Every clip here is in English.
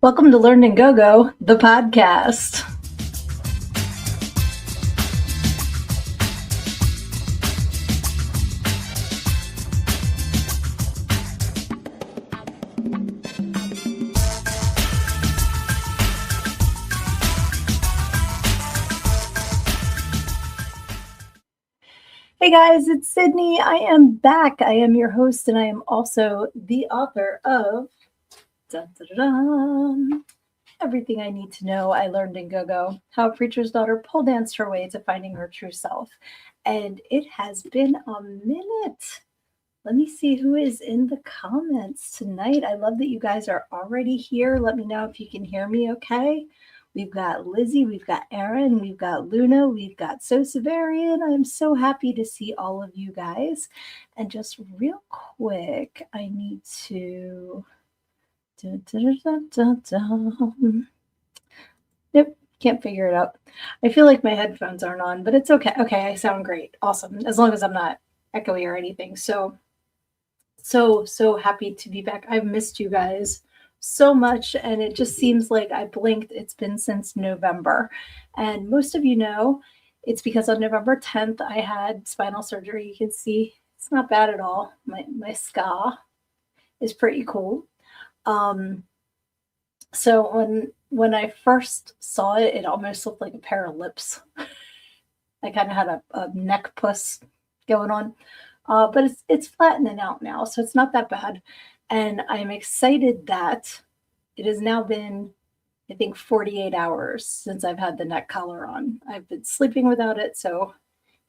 Welcome to Learn and Go Go, the podcast. Hey guys, it's Sydney. I am back. I am your host, and I am also the author of Everything I Need to Know I Learned in Go-Go, How a Preacher's Daughter Pole Danced Her Way to Finding Her True Self. And it has been a minute. Let me see who is in the comments tonight. I love that you guys are already here. Let me know if you can hear me okay. We've got Lizzie, we've got Erin, we've got Luna, we've got Sosavarian. I'm so happy to see all of you guys. And just real quick, I need to... Nope, can't figure it out. I feel like my headphones aren't on, but it's okay. Okay, I sound great. Awesome. As long as I'm not echoey or anything. So happy to be back. I've missed you guys so much, and it just seems like I blinked. It's been since November. And most of you know it's because on November 10th, I had spinal surgery. You can see it's not bad at all. My scar is pretty cool. So when I first saw it, it almost looked like a pair of lips. I kind of had a neck puss going on. But it's flattening out now, so it's not that bad. And I'm excited that it has now been, I think, 48 hours since I've had the neck collar on. I've been sleeping without it, so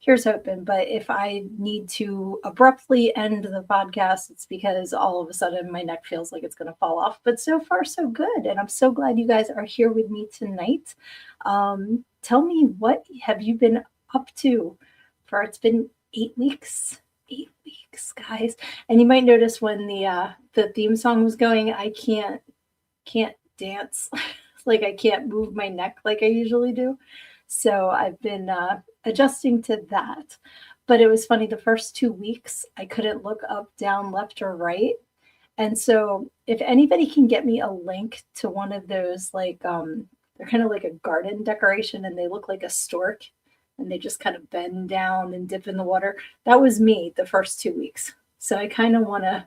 here's hoping. But if I need to abruptly end the podcast, it's because all of a sudden my neck feels like it's going to fall off. But so far, so good. And I'm so glad you guys are here with me tonight. Tell me, what have you been up to for it's been 8 weeks? 8 weeks, guys. And you might notice when the theme song was going, I can't dance. Like I can't move my neck like I usually do. So I've been adjusting to that. But it was funny, the first 2 weeks, I couldn't look up, down, left, or right. And so if anybody can get me a link to one of those, like, they're kind of like a garden decoration and they look like a stork and they just kind of bend down and dip in the water. That was me the first 2 weeks. So I kind of want to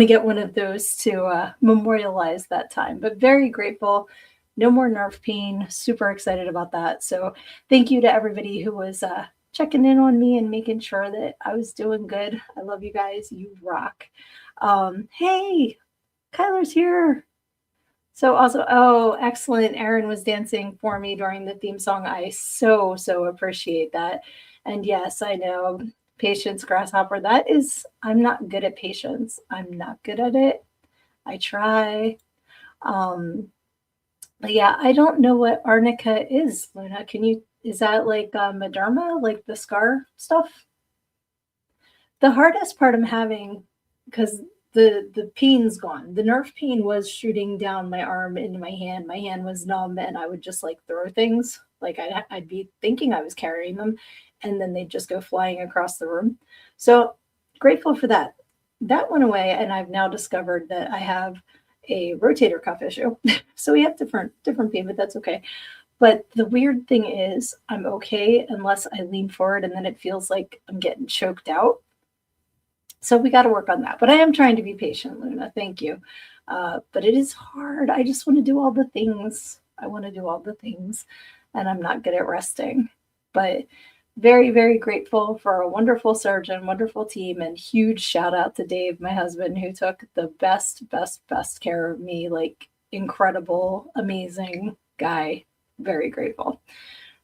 get one of those to memorialize that time. But very grateful. No more nerve pain. Super excited about that. So thank you to everybody who was checking in on me and making sure that I was doing good. I love you guys. You rock. Hey, Kyler's here. So also, oh, excellent. Erin was dancing for me during the theme song. I so appreciate that. And yes, I know, patience, grasshopper. I'm not good at patience. I'm not good at it. I try. But yeah, I don't know what arnica is, Luna. Is that like Mederma, like the scar stuff? The hardest part I'm having, because the pain's gone. The nerve pain was shooting down my arm into my hand. My hand was numb, and I would just like throw things. Like I'd be thinking I was carrying them, and then they'd just go flying across the room. So grateful for that. That went away, and I've now discovered that I have a rotator cuff issue. So we have different pain, but that's okay. But the weird thing is I'm okay unless I lean forward, and then it feels like I'm getting choked out. So we got to work on that. But I am trying to be patient, Luna. Thank you. But it is hard. I just want to do all the things. And I'm not good at resting. But very, very grateful for a wonderful surgeon, wonderful team, and huge shout out to Dave, my husband, who took the best care of me. Like, incredible, amazing guy. Very grateful.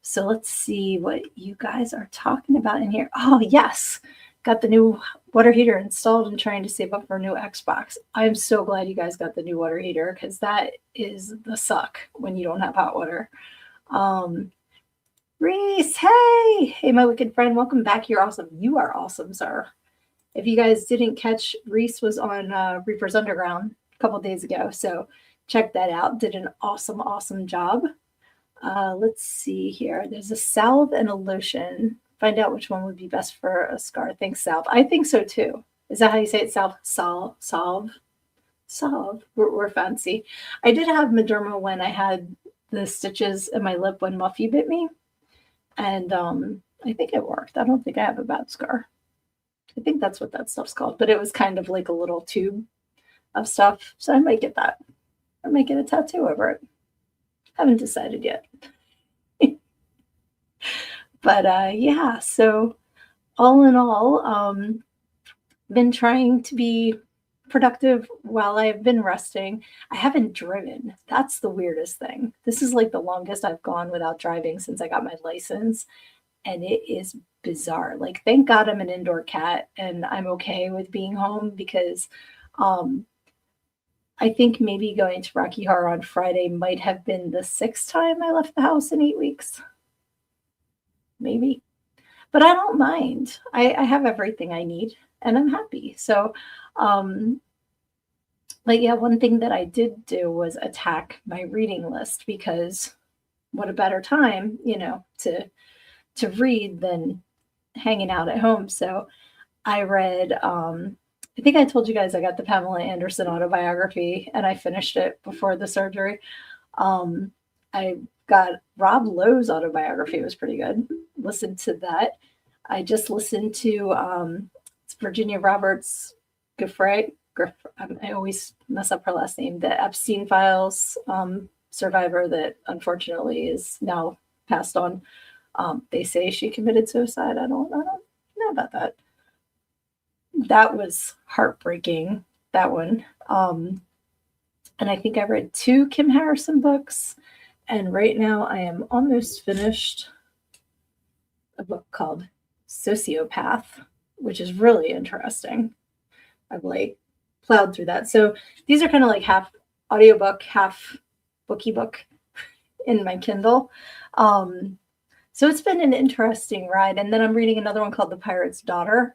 So let's see what you guys are talking about in here. Oh, yes. Got the new water heater installed and trying to save up for a new Xbox. I'm so glad you guys got the new water heater, because that is the suck when you don't have hot water. Reese, hey, my wicked friend, welcome back. You're awesome. You are awesome, sir. If you guys didn't catch, Reese was on Reaper's Underground a couple days ago, so check that out. Did an awesome job. Let's see here. There's a salve and a lotion. Find out which one would be best for a scar. Thanks, salve. I think so too. Is that how you say it? Salve? So we're fancy. I did have Mederma when I had the stitches in my lip when Muffy bit me, and I think it worked. I don't think I have a bad scar. I think that's what that stuff's called, but it was kind of like a little tube of stuff. So I might get that. I might get a tattoo over it. Haven't decided yet. But yeah, so all in all, been trying to be productive while I've been resting. I haven't driven. That's the weirdest thing. This is like the longest I've gone without driving since I got my license, and it is bizarre. Like, thank God I'm an indoor cat and I'm okay with being home because um, I think maybe going to Rocky Horror on Friday might have been the sixth time I left the house in 8 weeks. Maybe. But I don't mind. I have everything I need and I'm happy. So, um, like, yeah, one thing that I did do was attack my reading list because what a better time, to read than hanging out at home. So I read, I think I told you guys I got the Pamela Anderson autobiography and I finished it before the surgery. I got Rob Lowe's autobiography. It was pretty good. Listened to that. I just listened to it's Virginia Roberts Giffray. I always mess up her last name. The Epstein Files survivor that unfortunately is now passed on. They say she committed suicide. I don't know about that. That was heartbreaking. That one. And I think I read 2 Kim Harrison books. And right now I am almost finished a book called Sociopath, which is really interesting. I've like plowed through that. So these are kind of like half audiobook, half booky book in my Kindle. So it's been an interesting ride. And then I'm reading another one called The Pirate's Daughter,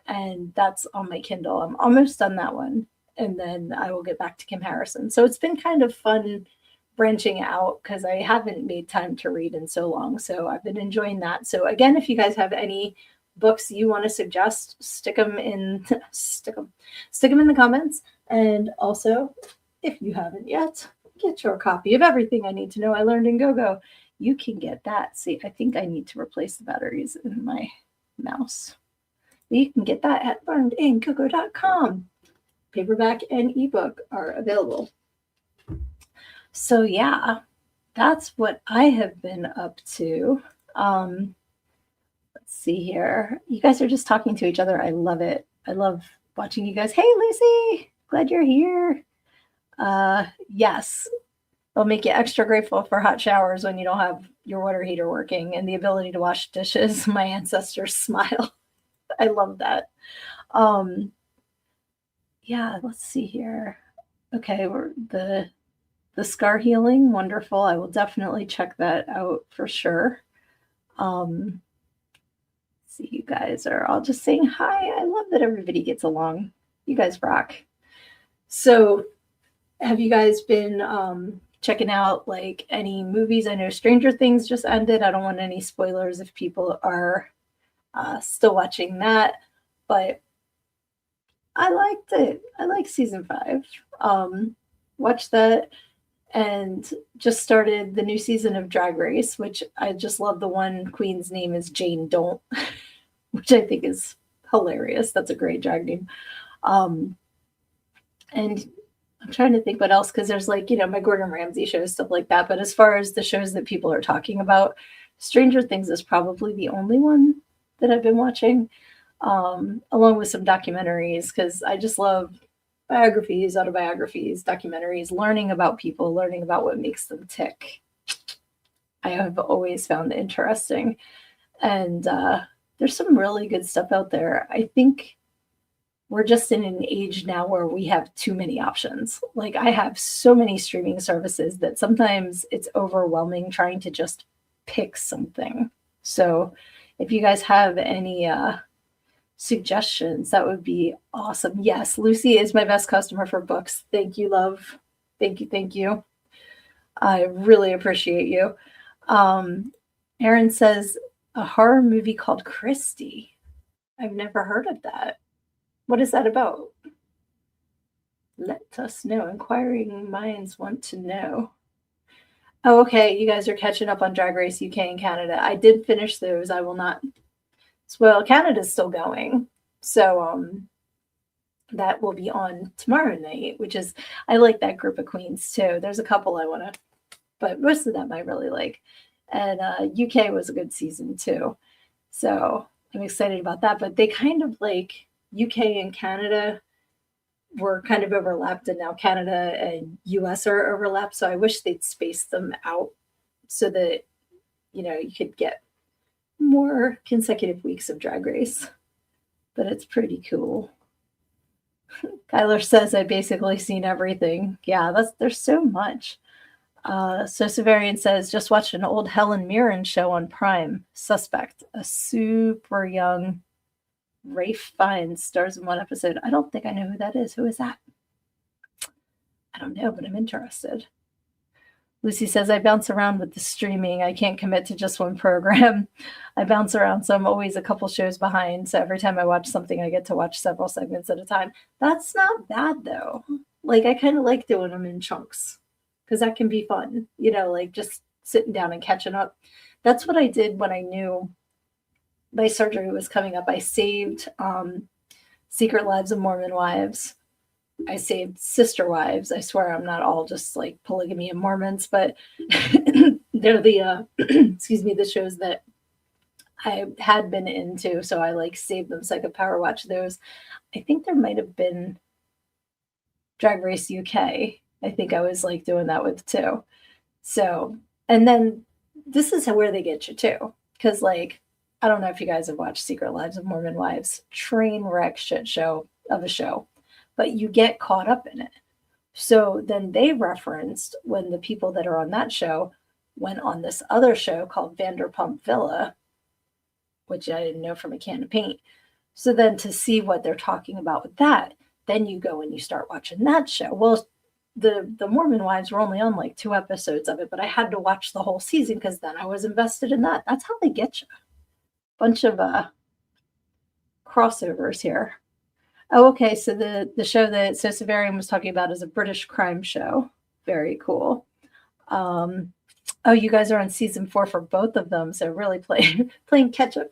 and that's on my Kindle. I'm almost done that one. And then I will get back to Kim Harrison. So it's been kind of fun branching out because I haven't made time to read in so long. So I've been enjoying that. So again, if you guys have any books you want to suggest, stick them in the comments. And also, if you haven't yet, get your copy of Everything I Need to Know I Learned in Go-Go. You can get that. See, I think I need to replace the batteries in my mouse. You can get that at learnedingogo.com. Paperback and ebook are available. So yeah, that's what I have been up to. Let's see here. You guys are just talking to each other. I love it. I love watching you guys. Hey, Lucy, glad you're here. Yes, it'll make you extra grateful for hot showers when you don't have your water heater working and the ability to wash dishes. My ancestors smile. I love that. Yeah, let's see here. Okay, the scar healing, wonderful. I will definitely check that out for sure. See, you guys are all just saying hi. I love that everybody gets along. You guys rock. So have you guys been checking out like any movies? I know Stranger Things just ended. I don't want any spoilers if people are still watching that, but I liked it. I like season 5. Watched that and just started the new season of Drag Race, which I just love. The one queen's name is Jane Don't, which I think is hilarious. That's a great drag name. And I'm trying to think what else, because there's like, my Gordon Ramsay shows, stuff like that. But as far as the shows that people are talking about, Stranger Things is probably the only one that I've been watching, along with some documentaries, because I just love biographies, autobiographies, documentaries, learning about people, learning about what makes them tick. I have always found interesting. And there's some really good stuff out there. I think we're just in an age now where we have too many options. Like, I have so many streaming services that sometimes it's overwhelming trying to just pick something. So if you guys have any suggestions, that would be awesome. Yes, Lucy is my best customer for books. Thank you, love. Thank you. I really appreciate you. Erin says a horror movie called Christie. I've never heard of that. What is that about? Let us know. Inquiring minds want to know. Oh, okay. You guys are catching up on Drag Race UK and Canada. I did finish those. I will not. Well, Canada's still going. So, that will be on tomorrow night, which is, I like that group of queens too. There's a couple I want to, but most of them I really like. And UK was a good season too. So I'm excited about that. But they kind of like UK and Canada were kind of overlapped, and now Canada and US are overlapped. So I wish they'd space them out so that, you could get more consecutive weeks of Drag Race. But it's pretty cool. Kyler says I basically seen everything. Yeah, there's so much. So Severian says just watched an old Helen Mirren show on Prime. Suspect, a super young Rafe Fiennes stars in one episode. I don't think I know who that is. Who is that? I don't know, but I'm interested. Lucy says I bounce around with the streaming. I can't commit to just one program. I bounce around, so I'm always a couple shows behind. So every time I watch something, I get to watch several segments at a time. That's not bad though. Like I kind of like doing them in chunks because that can be fun. Like just sitting down and catching up. That's what I did when I knew my surgery was coming up. I saved Secret Lives of Mormon Wives. I saved Sister Wives. I swear I'm not all just like polygamy and Mormons, but they're the excuse me, the shows that I had been into. So I like saved them so I could power watch those. I think there might have been Drag Race UK. I think I was like doing that with too. So, and then this is where they get you too. Cause like, I don't know if you guys have watched Secret Lives of Mormon Wives, train wreck shit show of a show, but you get caught up in it. So then they referenced when the people that are on that show went on this other show called Vanderpump Villa, which I didn't know from a can of paint. So then to see what they're talking about with that, then you go and you start watching that show. Well, the Mormon Wives were only on like 2 episodes of it, but I had to watch the whole season because then I was invested in that. That's how they get you. Bunch of crossovers here. Oh, okay. So the show that Severian was talking about is a British crime show. Very cool. Oh, you guys are on season 4 for both of them, so really playing catch up.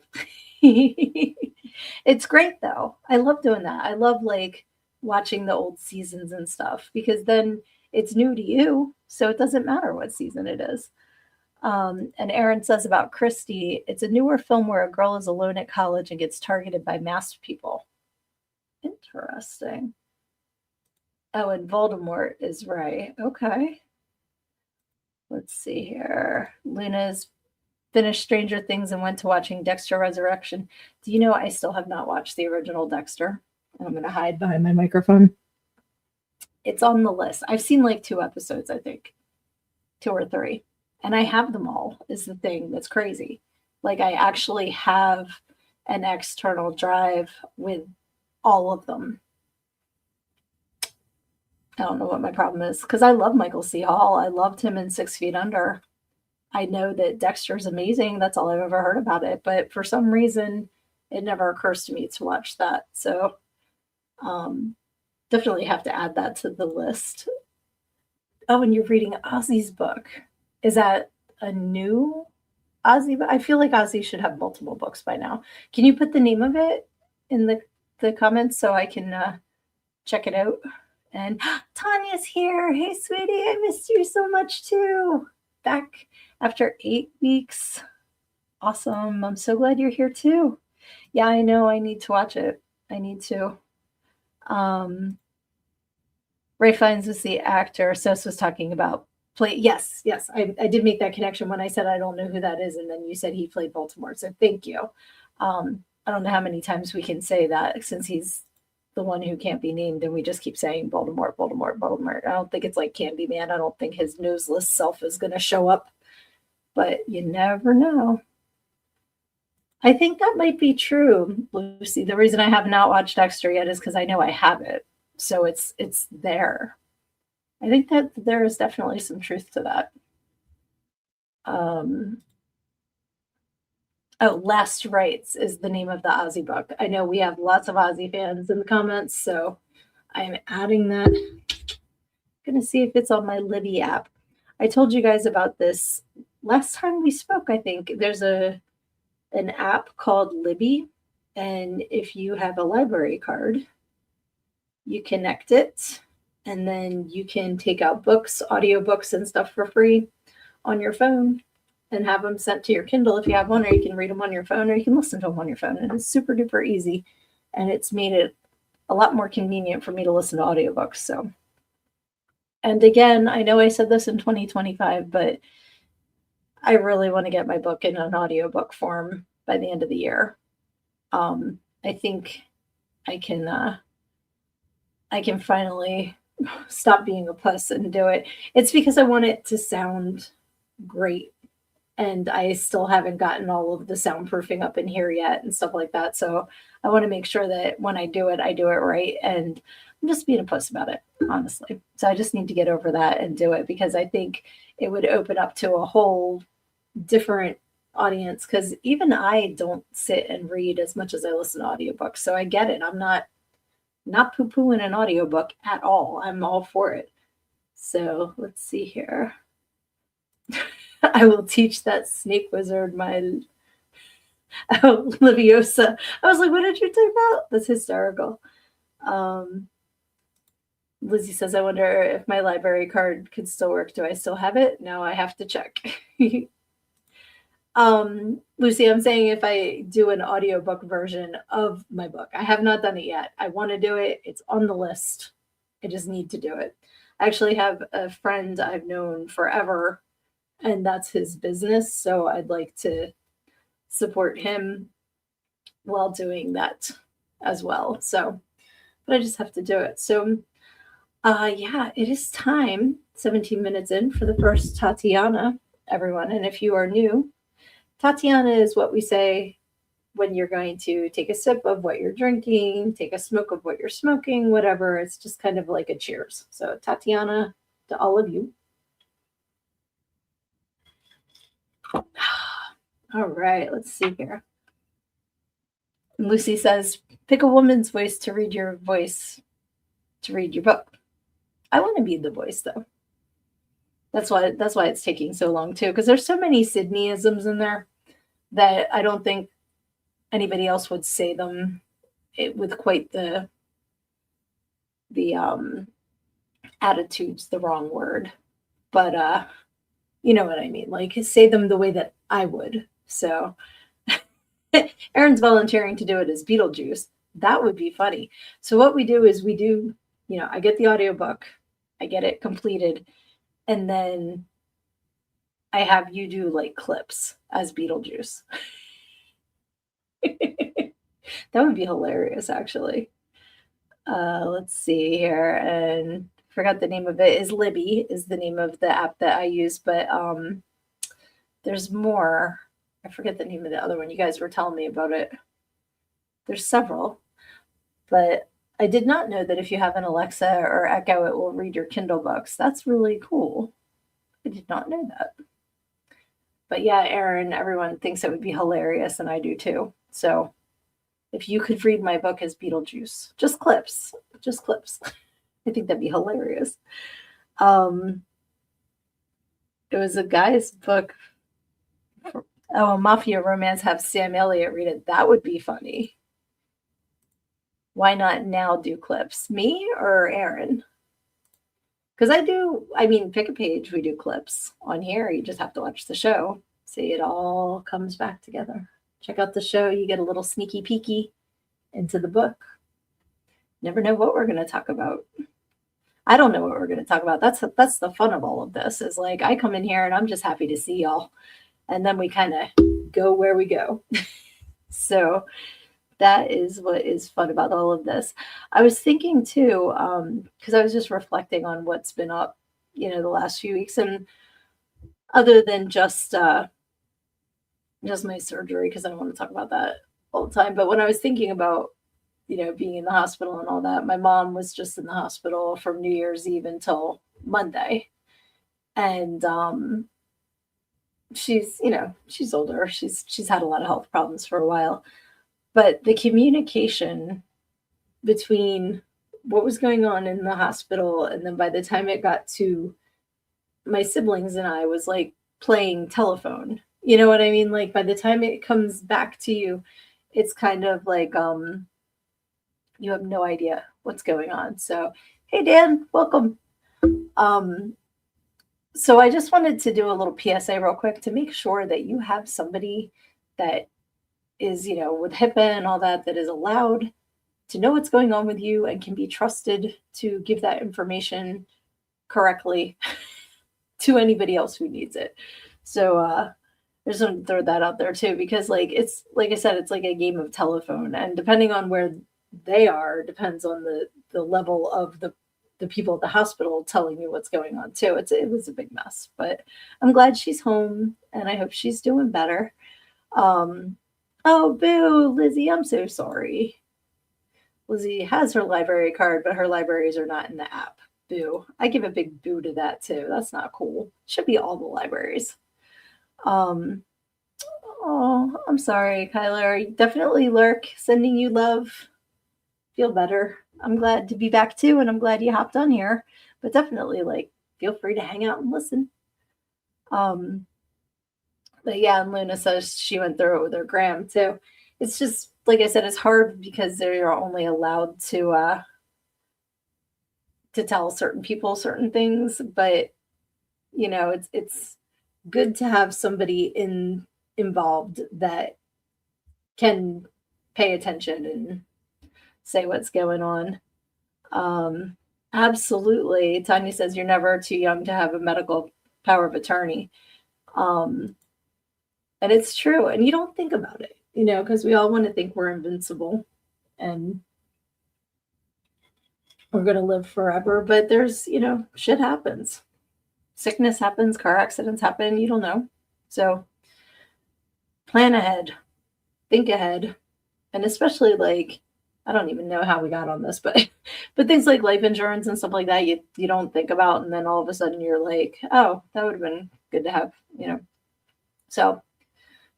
It's great though. I love doing that. I love like watching the old seasons and stuff because then it's new to you, so it doesn't matter what season it is. And Aaron says about Christie, it's a newer film where a girl is alone at college and gets targeted by masked people. Interesting. Oh, and Voldemort is right. Okay. Let's see here. Luna's finished Stranger Things and went to watching Dexter Resurrection. Do you know I still have not watched the original Dexter? I'm going to hide behind my microphone. It's on the list. I've seen like 2 episodes, I think. 2 or 3. And I have them all, is the thing that's crazy. Like I actually have an external drive with all of them. I don't know what my problem is because I love Michael C. Hall. I loved him in 6 Feet Under. I know that Dexter's amazing. That's all I've ever heard about it. But for some reason, it never occurs to me to watch that. So definitely have to add that to the list. Oh, and you're reading Ozzy's book. Is that a new Ozzy? I feel like Ozzy should have multiple books by now. Can you put the name of it in the comments so I can check it out? And Tanya's here. Hey, sweetie, I missed you so much too. Back after 8 weeks. Awesome. I'm so glad you're here too. Yeah, I know. I need to watch it. I need to. Ray Fiennes was the actor Sos was talking about. Yes. I did make that connection when I said I don't know who that is, and then you said he played Baltimore. So thank you. I don't know how many times we can say that since he's the one who can't be named, and we just keep saying Baltimore. I don't think it's like Candyman. I don't think his noseless self is going to show up, but you never know. I think that might be true, Lucy. The reason I have not watched Dexter yet is because I know I have it. So it's there. I think that there is definitely some truth to that. Last Rites is the name of the Ozzy book. I know we have lots of Ozzy fans in the comments, so I'm adding that. I'm going to see if it's on my Libby app. I told you guys about this last time we spoke, I think. There's an app called Libby, and if you have a library card, you connect it, and then you can take out books, audiobooks, and stuff for free on your phone and have them sent to your Kindle if you have one, or you can read them on your phone, or you can listen to them on your phone. And it's super duper easy, and it's made it a lot more convenient for me to listen to audiobooks. So, and again, I know I said this in 2025, but I really want to get my book in an audiobook form by the end of the year. I think I can finally stop being a puss and do it. It's because I want it to sound great, and I still haven't gotten all of the soundproofing up in here yet and stuff like that. So I want to make sure that when I do it right, and I'm just being a puss about it, honestly. So I just need to get over that and do it, because I think it would open up to a whole different audience, because even I don't sit and read as much as I listen to audiobooks. So I get it. I'm not poo-pooing an audiobook at all. I'm all for it. So let's see here. I will teach that snake wizard my Leviosa. I was like, what did you talk about? That's hysterical. Lizzie says, I wonder if my library card could still work. Do I still have it? No, I have to check. Lucy, I'm saying if I do an audiobook version of my book. I have not done it yet. I want to do it. It's on the list. I just need to do it. I actually have a friend I've known forever, and that's his business. So I'd like to support him while doing that as well. So, but I just have to do it. So, yeah, it is time, 17 minutes in, for the first Tatiana, everyone. And if you are new, Tatiana is what we say when you're going to take a sip of what you're drinking, take a smoke of what you're smoking, whatever. It's just kind of like a cheers. So Tatiana to all of you. All right, let's see here. Lucy says, pick a woman's voice to read your book. I want to be the voice, though. That's why it's taking so long too, because there's so many Sydneeisms in there that I don't think anybody else would say them with quite the attitude's the wrong word, but you know what I mean. Like, say them the way that I would. So Erin's volunteering to do it as Beetlejuice. That would be funny. So what we do is I get the audiobook, I get it completed, and then I have you do like clips as Beetlejuice. That would be hilarious, actually. Let's see here, and forgot the name of it. Is Libby is the name of the app that I use, but there's more. I forget the name of the other one. You guys were telling me about it. There's several, but I did not know that if you have an Alexa or Echo, it will read your Kindle books. That's really cool. I did not know that. But yeah, Erin, everyone thinks it would be hilarious, and I do too. So if you could read my book as Beetlejuice, just clips. I think that'd be hilarious. It was a guy's book. A mafia romance, have Sam Elliott read it. That would be funny. Why not now do clips? Me or Erin? Because pick a page, we do clips. On here, you just have to watch the show. See, it all comes back together. Check out the show. You get a little sneaky peeky into the book. Never know what we're going to talk about. I don't know what we're going to talk about. That's the fun of all of this, is like I come in here and I'm just happy to see y'all. And then we kind of go where we go. So that is what is fun about all of this. I was thinking too, because I was just reflecting on what's been up, the last few weeks, and other than just my surgery, because I don't want to talk about that all the time. But when I was thinking about, being in the hospital and all that, my mom was just in the hospital from New Year's Eve until Monday, and she's older. She's had a lot of health problems for a while. But the communication between what was going on in the hospital, and then by the time it got to my siblings and I was like playing telephone. You know what I mean? Like by the time it comes back to you, it's kind of like you have no idea what's going on. So, hey Dan, welcome. Um so I just wanted to do a little PSA real quick to make sure that you have somebody that is, with HIPAA and all that, that is allowed to know what's going on with you and can be trusted to give that information correctly to anybody else who needs it. So I just want to throw that out there too, because like it's like I said, it's like a game of telephone, and depending on where they are, depends on the level of the people at the hospital telling you what's going on too. It was a big mess, but I'm glad she's home, and I hope she's doing better. Um, oh, boo, Lizzie, I'm so sorry. Lizzie has her library card, but her libraries are not in the app. Boo. I give a big boo to that too. That's not cool. Should be all the libraries. Um, oh, I'm sorry, Kyler. Definitely Lurk. Sending you love. Feel better. I'm glad to be back too, and I'm glad you hopped on here. But definitely, like, feel free to hang out and listen. Um, but yeah, and Luna says she went through it with her Graham too. It's just like I said, it's hard because they're only allowed to tell certain people certain things, but it's good to have somebody involved that can pay attention and say what's going on. Absolutely. Tanya says you're never too young to have a medical power of attorney. And it's true. And you don't think about it, because we all want to think we're invincible and we're going to live forever. But there's, shit happens. Sickness happens, car accidents happen, you don't know. So plan ahead, think ahead, and especially like I don't even know how we got on this, but but things like life insurance and stuff like that you don't think about, and then all of a sudden you're like, oh, that would have been good to have. So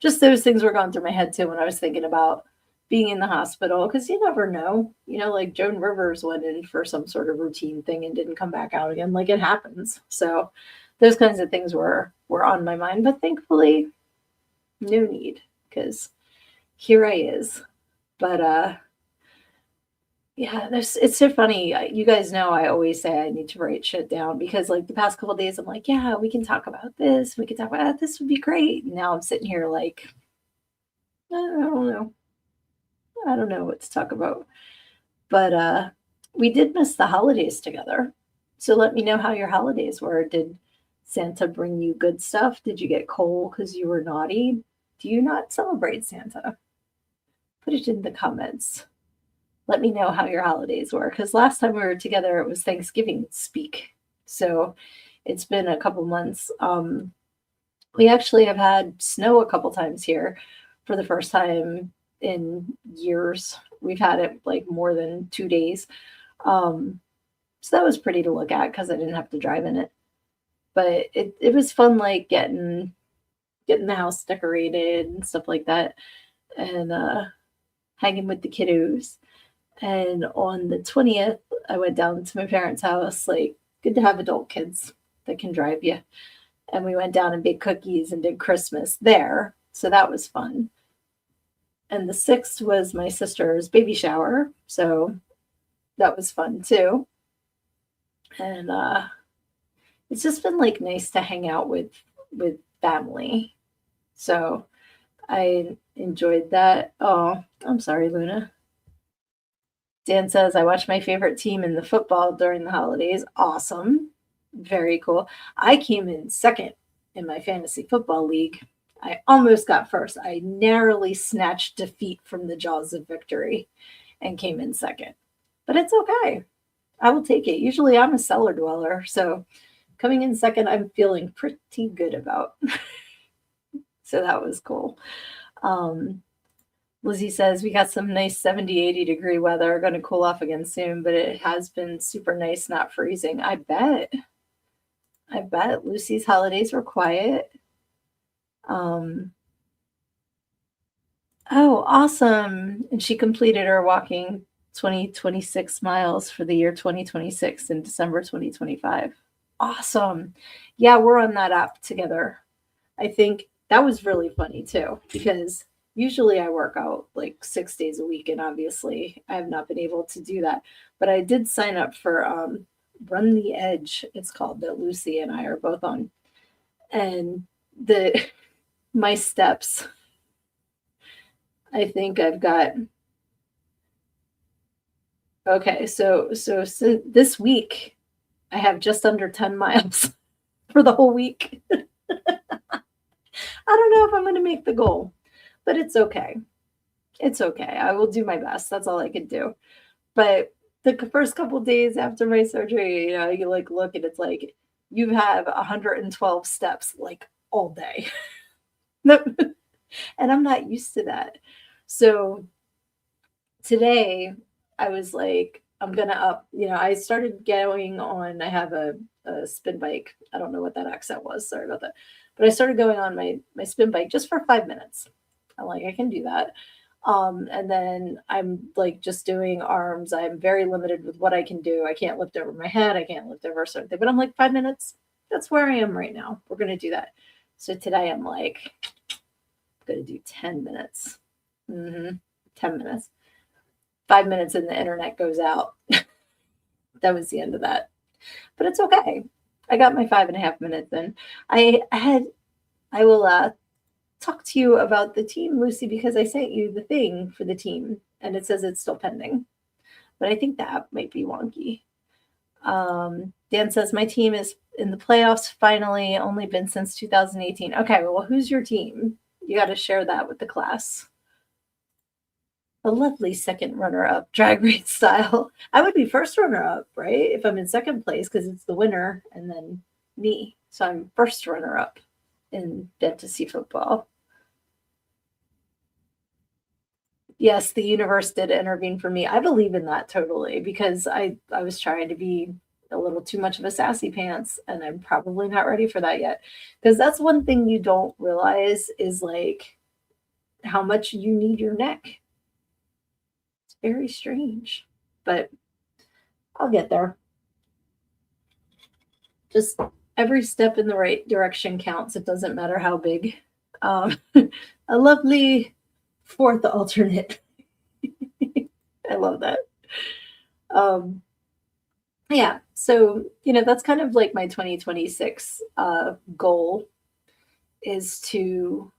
just those things were going through my head too when I was thinking about being in the hospital, because you never know. Like Joan Rivers went in for some sort of routine thing and didn't come back out again. Like it happens. So those kinds of things were on my mind, but thankfully no need, because here I is. But yeah, it's so funny. You guys know I always say I need to write shit down, because like the past couple of days I'm like, yeah, we can talk about this. We can talk about that. This would be great. And now I'm sitting here like, I don't know. I don't know what to talk about. But we did miss the holidays together. So let me know how your holidays were. Did Santa bring you good stuff? Did you get coal because you were naughty? Do you not celebrate Santa? Put it in the comments. Let me know how your holidays were, because last time we were together, it was Thanksgiving speak. So it's been a couple months. We actually have had snow a couple times here for the first time in years. We've had it like more than 2 days. So that was pretty to look at because I didn't have to drive in it. But it was fun, like getting the house decorated and stuff like that, and hanging with the kiddos. And on the 20th, I went down to my parents' house. Like, good to have adult kids that can drive you. And we went down and baked cookies and did Christmas there. So that was fun. And the 6th was my sister's baby shower. So that was fun too. And it's just been like nice to hang out with family. So I enjoyed that. Oh, I'm sorry, Luna. Dan says, I watched my favorite team in the football during the holidays. Awesome. Very cool. I came in second in my fantasy football league. I almost got first. I narrowly snatched defeat from the jaws of victory and came in second. But it's okay. I will take it. Usually I'm a cellar dweller. So coming in second, I'm feeling pretty good about. So that was cool. Lizzie says, we got some nice 70, 80 degree weather. Going to cool off again soon, but it has been super nice, not freezing. I bet. Lucy's holidays were quiet. Oh, awesome. And she completed her walking 2026 miles for the year 2026 in December 2025. Awesome. Yeah, we're on that app together. I think that was really funny too, because usually I work out like 6 days a week, and obviously I have not been able to do that. But I did sign up for Run the Edge, it's called, that Lucy and I are both on. And the my steps, I think I've got, okay, so this week I have just under 10 miles for the whole week. I don't know if I'm going to make the goal, but it's okay. It's okay. I will do my best. That's all I can do. But the first couple days after my surgery, you like look and it's like you have 112 steps like all day. And I'm not used to that. So today I was like, I'm gonna up, I started going on, I have a spin bike. I don't know what that accent was. Sorry about that. But I started going on my spin bike just for 5 minutes. I'm like, I can do that. And then I'm like just doing arms. I'm very limited with what I can do. I can't lift over my head. I can't lift over a certain thing. But I'm like, 5 minutes. That's where I am right now. We're gonna do that. So today I'm like, I'm gonna do 10 minutes. 10 minutes. 5 minutes and the internet goes out. That was the end of that. But it's okay. I got my 5.5 minutes in. I will talk to you about the team, Lucy, because I sent you the thing for the team and it says it's still pending. But I think the app might be wonky. Dan says my team is in the playoffs finally, only been since 2018. Okay, well, who's your team? You got to share that with the class. A lovely second runner-up, drag race style. I would be first runner-up, right? If I'm in second place, because it's the winner and then me. So I'm first runner-up in fantasy football. Yes, the universe did intervene for me. I believe in that totally, because I was trying to be a little too much of a sassy pants, and I'm probably not ready for that yet. Because that's one thing you don't realize is like how much you need your neck. Very strange, but I'll get there. Just every step in the right direction counts. It doesn't matter how big. A lovely fourth alternate. I love that. Yeah, so that's kind of like my 2026 goal, is to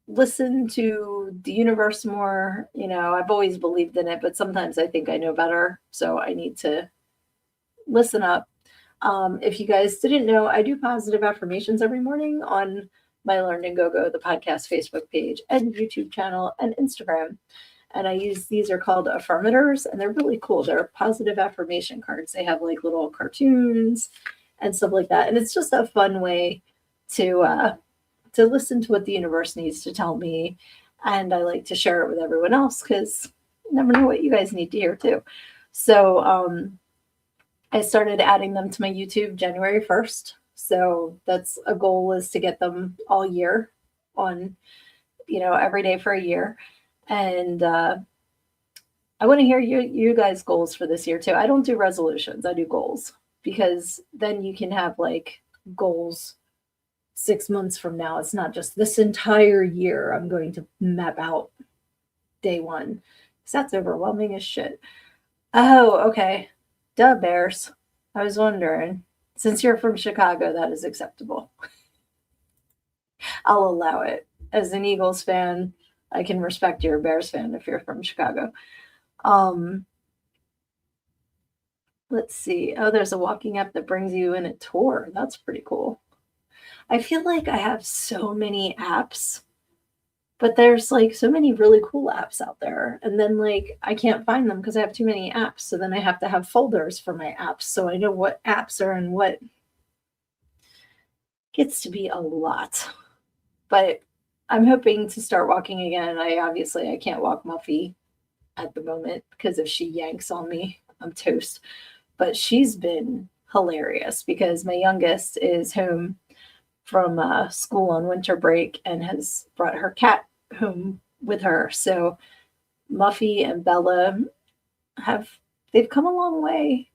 listen to the universe more. I've always believed in it, but sometimes I think I know better. So I need to listen up. If you guys didn't know, I do positive affirmations every morning on my Learn and Go, the podcast Facebook page and YouTube channel and Instagram. And these are called affirmators, and they're really cool. They're positive affirmation cards. They have like little cartoons and stuff like that. And it's just a fun way to listen to what the universe needs to tell me. And I like to share it with everyone else because you never know what you guys need to hear too. So I started adding them to my YouTube January 1st. So that's a goal, is to get them all year on, every day for a year. And I want to hear you guys' goals for this year too. I don't do resolutions. I do goals, because then you can have like goals 6 months from now. It's not just this entire year I'm going to map out day one, because that's overwhelming as shit. Oh, okay. Duh, Bears. I was wondering. Since you're from Chicago, that is acceptable. I'll allow it. As an Eagles fan, I can respect you're a Bears fan if you're from Chicago. Let's see. Oh, there's a walking app that brings you in a tour. That's pretty cool. I feel like I have so many apps, but there's like so many really cool apps out there. And then like I can't find them because I have too many apps. So then I have to have folders for my apps, so I know what apps are in what. Gets to be a lot. But I'm hoping to start walking again. I can't walk Muffy at the moment, because if she yanks on me, I'm toast. But she's been hilarious, because my youngest is home from school on winter break and has brought her cat home with her. So Muffy and Bella have they've come a long way.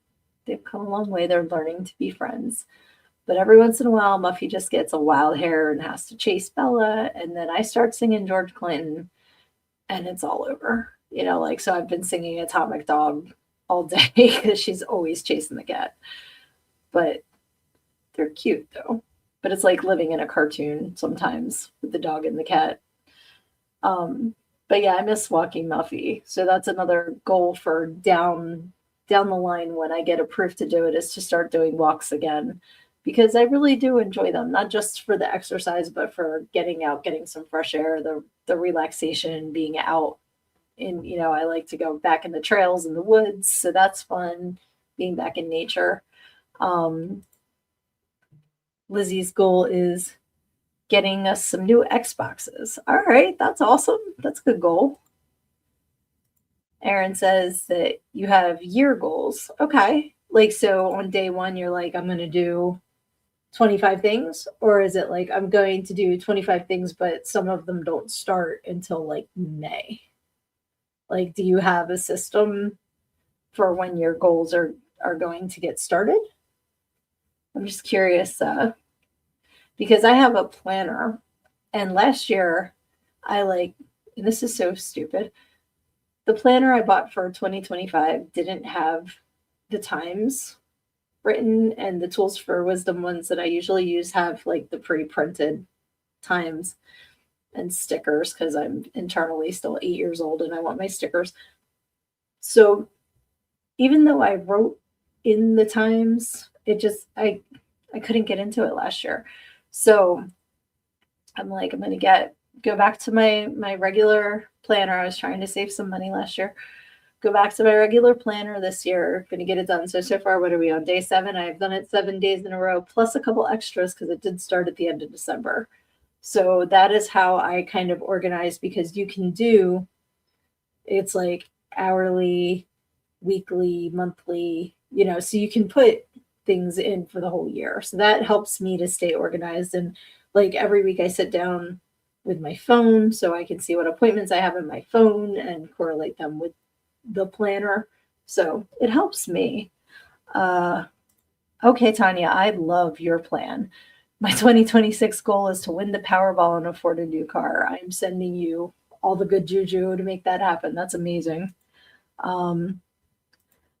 They've come a long way. They're learning to be friends. But every once in a while, Muffy just gets a wild hair and has to chase Bella. And then I start singing George Clinton and it's all over. Like, so I've been singing Atomic Dog all day because she's always chasing the cat. But they're cute though. But it's like living in a cartoon sometimes with the dog and the cat. But yeah, I miss walking Muffy. So that's another goal for down the line when I get approved to do it, is to start doing walks again, because I really do enjoy them, not just for the exercise, but for getting out, getting some fresh air, the relaxation, being out. And I like to go back in the trails in the woods, so that's fun, being back in nature. Lizzie's goal is getting us some new Xboxes. All right, that's awesome. That's a good goal. Aaron says that you have year goals. Okay. Like, so on day one, you're like, I'm going to do 25 things? Or is it like, I'm going to do 25 things, but some of them don't start until like May? Like, do you have a system for when your goals are going to get started? I'm just curious, because I have a planner, and last year and this is so stupid, the planner I bought for 2025 didn't have the times written, and the tools for wisdom ones that I usually use have like the pre-printed times and stickers, because I'm internally still 8 years old and I want my stickers. So even though I wrote in the times, it just I couldn't get into it last year. So I'm like, I'm gonna go back to my regular planner. I was trying to save some money last year. Go back to my regular planner this year. Gonna get it done. So far, what are we on? Day 7. I've done it 7 days in a row, plus a couple extras because it did start at the end of December. So that is how I kind of organize, because you can do, it's like hourly, weekly, monthly, so you can put things in for the whole year. So that helps me to stay organized. And like every week I sit down with my phone so I can see what appointments I have in my phone and correlate them with the planner. So it helps me. Okay, Tanya, I love your plan. My 2026 goal is to win the Powerball and afford a new car. I'm sending you all the good juju to make that happen. That's amazing.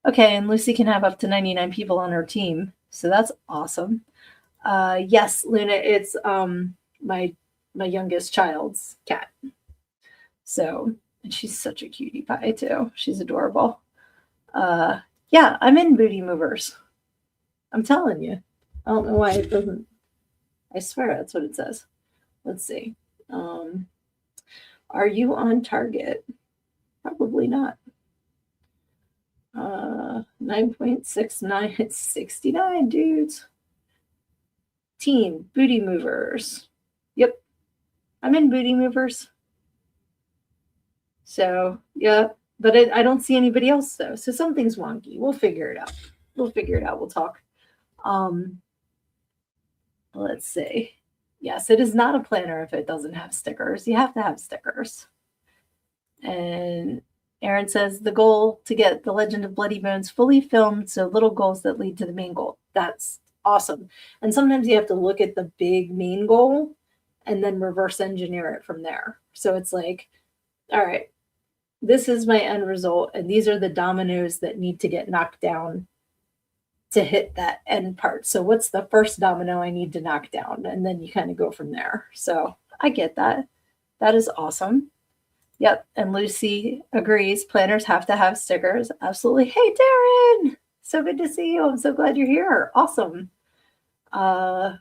Okay, and Lucy can have up to 99 people on her team. So that's awesome. Yes, Luna, it's my youngest child's cat. So, and she's such a cutie pie too. She's adorable. Yeah, I'm in Booty Movers. I'm telling you. I don't know why it doesn't. I swear that's what it says. Let's see. Are you on target? Probably not. 9.69. It's 69 dudes. Team Booty Movers. Yep. I'm in Booty Movers. So, yeah. But I don't see anybody else, though. So something's wonky. We'll figure it out. We'll talk. Let's see. Yes, it is not a planner if it doesn't have stickers. You have to have stickers. And Aaron says the goal to get The Legend of Bloody Bones fully filmed, so little goals that lead to the main goal. That's awesome. And sometimes you have to look at the big main goal and then reverse engineer it from there. So it's like, all right, this is my end result, and these are the dominoes that need to get knocked down to hit that end part. So what's the first domino I need to knock down? And then you kind of go from there. So I get that. That is awesome. Yep. And Lucy agrees. Planners have to have stickers. Absolutely. Hey, Darren. So good to see you. I'm so glad you're here. Awesome. And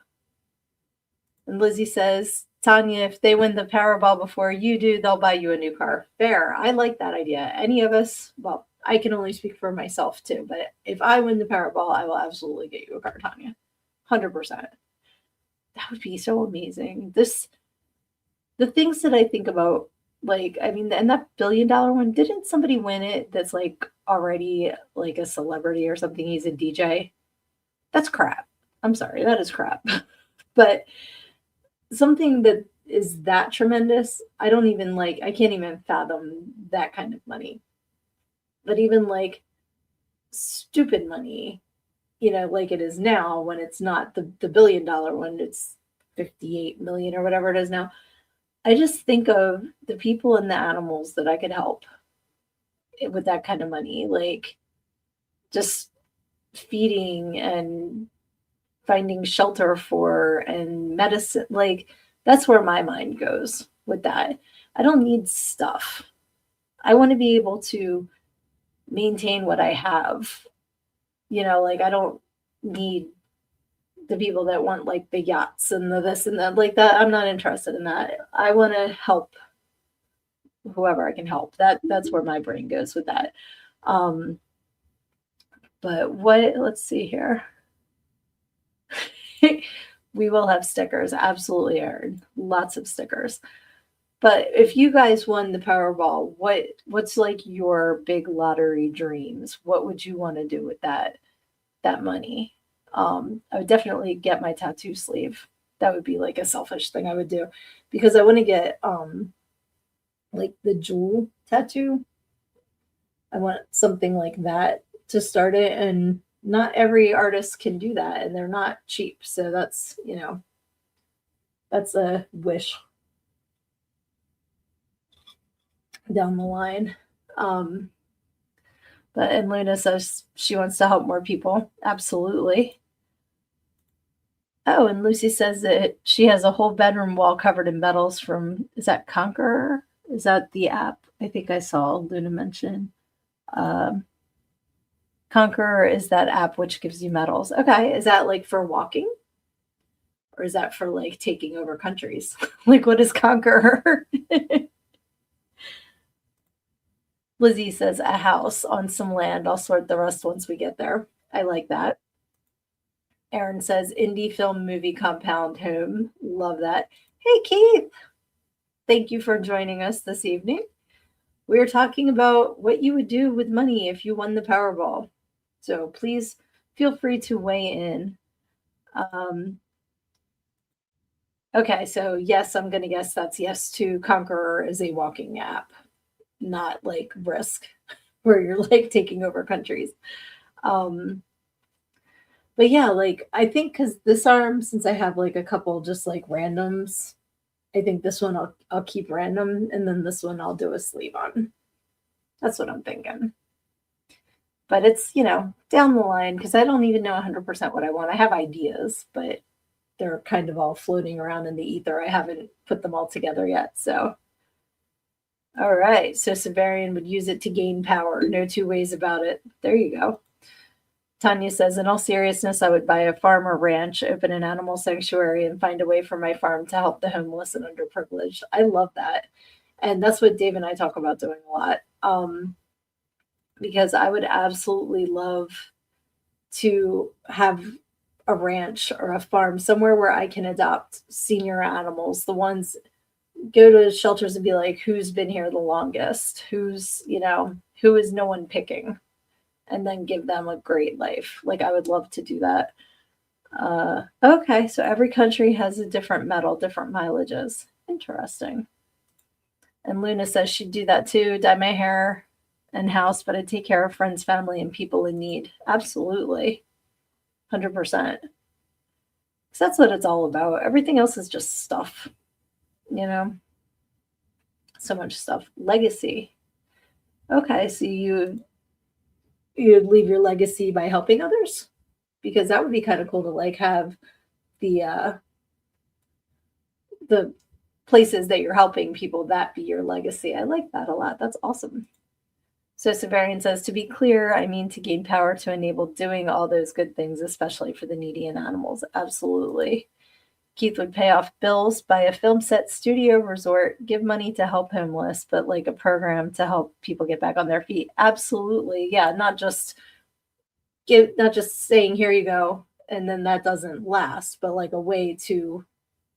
Lizzie says, Tanya, if they win the Powerball before you do, they'll buy you a new car. Fair. I like that idea. Any of us, well, I can only speak for myself too, but if I win the Powerball, I will absolutely get you a car, Tanya. 100%. That would be so amazing. The things that I think about, like, I mean, and that $1 billion one, didn't somebody win it that's like already like a celebrity or something? He's a DJ. That's crap. I'm sorry, that is crap. But something that is that tremendous. I don't even like, I can't even fathom that kind of money. But even like stupid money, like it is now when it's not the $1 billion one, it's 58 million or whatever it is now. I just think of the people and the animals that I could help with that kind of money, like just feeding and finding shelter for and medicine. Like that's where my mind goes with that. I don't need stuff. I want to be able to maintain what I have. Like I don't need the people that want like the yachts and the this and that, like that. I'm not interested in that. I want to help whoever I can help. That's where my brain goes with that. Um, but let's see here. We will have stickers. Absolutely, Aaron. Lots of stickers. But if you guys won the Powerball, what's like your big lottery dreams? What would you want to do with that money? I would definitely get my tattoo sleeve. That would be like a selfish thing I would do because I want to get like the jewel tattoo. I want something like that to start it, and not every artist can do that, and they're not cheap. So that's a wish down the line. Um, and Luna says she wants to help more people. Absolutely. Oh, and Lucy says that she has a whole bedroom wall covered in medals from, is that Conqueror? Is that the app? I think I saw Luna mention. Um, Conqueror is that app which gives you medals. Okay, is that like for walking? Or is that for like taking over countries? Like, what is Conqueror? Lizzie says a house on some land. I'll sort the rest once we get there. I like that. Aaron says indie film movie compound home. Love that. Hey, Keith. Thank you for joining us this evening. We're talking about what you would do with money if you won the Powerball. So please feel free to weigh in. Okay, so yes, I'm going to guess that's yes to Conqueror is a walking app, not like Risk, where you're like taking over countries. But yeah, like I think because this arm, since I have like a couple just like randoms, I think this one I'll keep random, and then this one I'll do a sleeve on. That's what I'm thinking. But it's down the line because I don't even know 100% what I want. I have ideas, but they're kind of all floating around in the ether. I haven't put them all together yet. So, all right. So Severian would use it to gain power. No two ways about it. There you go. Tanya says, in all seriousness, I would buy a farm or ranch, open an animal sanctuary, and find a way for my farm to help the homeless and underprivileged. I love that. And that's what Dave and I talk about doing a lot. Because I would absolutely love to have a ranch or a farm somewhere where I can adopt senior animals, the ones go to shelters and be like, who's been here the longest? Who is no one picking? And then give them a great life. Like I would love to do that. Okay, so every country has a different medal, different mileages. Interesting. And Luna says she'd do that too, dye my hair and house, but I'd take care of friends, family, and people in need. Absolutely. 100%. Because that's what it's all about. Everything else is just stuff. So much stuff. Legacy. Okay, so you'd leave your legacy by helping others? Because that would be kind of cool to like have the places that you're helping people, that be your legacy. I like that a lot. That's awesome. So Severian says, to be clear, I mean to gain power to enable doing all those good things, especially for the needy and animals. Absolutely. Keith would pay off bills, buy a film set, studio, resort, give money to help homeless, but like a program to help people get back on their feet. Absolutely. Yeah, not just saying here you go and then that doesn't last, but like a way to